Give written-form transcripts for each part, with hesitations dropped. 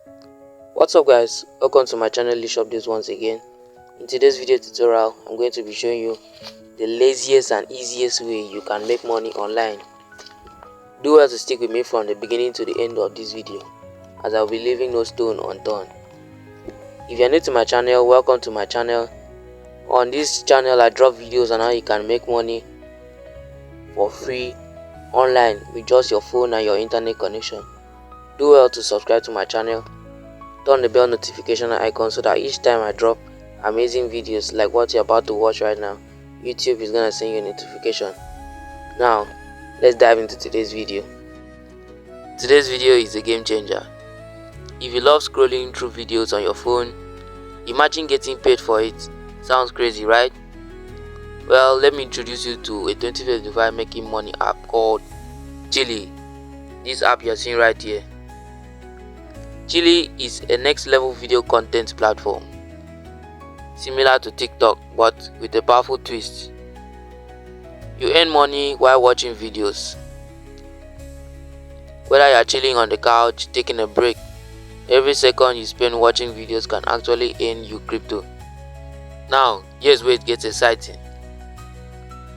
What's up guys, welcome to my channel Leash Updates once again. In today's video tutorial, I'm going to be showing you the laziest and easiest way you can make money online. Do well to stick with me from the beginning to the end of this video, as I will be leaving no stone unturned. If you're new to my channel, welcome to my channel. On this channel I drop videos on how you can make money for free online with just your phone and your internet connection. Do well to subscribe to my channel. Turn the bell notification icon so that each time I drop amazing videos like what you're about to watch right now, YouTube is gonna send you a notification. Now, let's dive into today's video. Today's video is a game changer. If you love scrolling through videos on your phone, imagine getting paid for it. Sounds crazy, right? Well, let me introduce you to a 2025 making money app called Chilly. This app you're seeing right here. Chilly is a next level video content platform, similar to TikTok but with a powerful twist. You earn money while watching videos. Whether you are chilling on the couch, taking a break, every second you spend watching videos can actually earn you crypto. Now, here's where it gets exciting.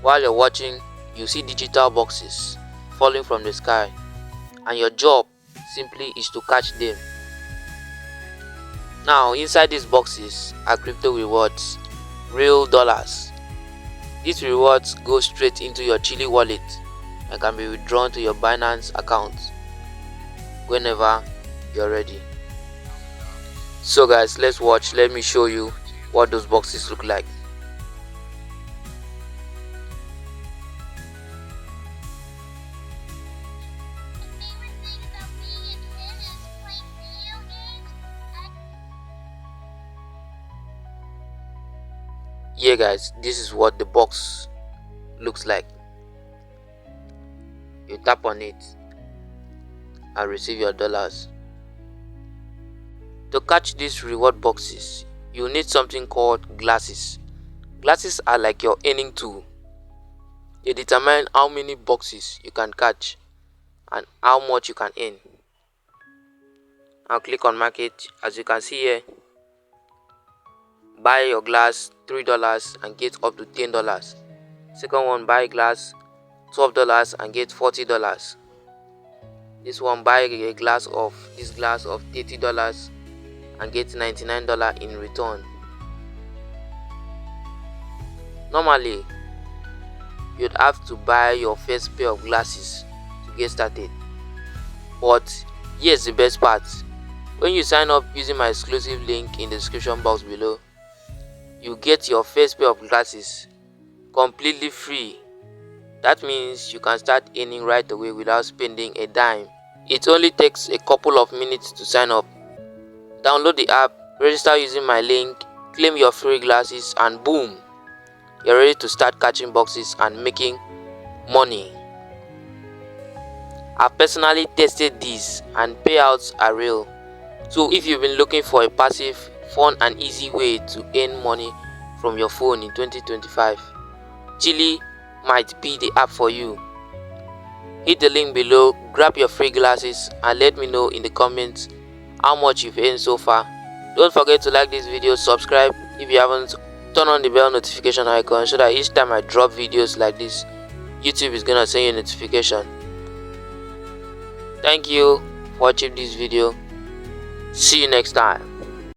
While you're watching, you see digital boxes falling from the sky, and your job simply is to catch them. Now, inside these boxes are crypto rewards, real dollars. These rewards go straight into your Chilly wallet and can be withdrawn to your Binance account whenever you're ready. So guys, let's watch. Let me show you what those boxes look like. Yeah guys, this is what the box looks like. You tap on it and receive your dollars. To catch these reward boxes, you need something called glasses. Glasses are like your earning tool. They determine how many boxes you can catch and how much you can earn. I'll click on market. As you can see here, buy your glass $3 and get up to $10. Second one, buy glass $12 and get $40. This one, buy a glass of $30 and get $99 in return. Normally, you'd have to buy your first pair of glasses to get started. But here's the best part. When you sign up using my exclusive link in the description box below, you get your first pair of glasses completely free. That means you can start earning right away without spending a dime. It only takes a couple of minutes to sign up. Download the app, register using my link, claim your free glasses, and boom, you're ready to start catching boxes and making money. I've personally tested these and payouts are real. So if you've been looking for a passive, fun and easy way to earn money from your phone in 2025, Chilly might be the app for you. Hit the link below, grab your free glasses and let me know in the comments how much you've earned so far. Don't forget to like this video, subscribe if you haven't, turn on the bell notification icon so that each time I drop videos like this, YouTube is gonna send you a notification. Thank you for watching this video. See you next time.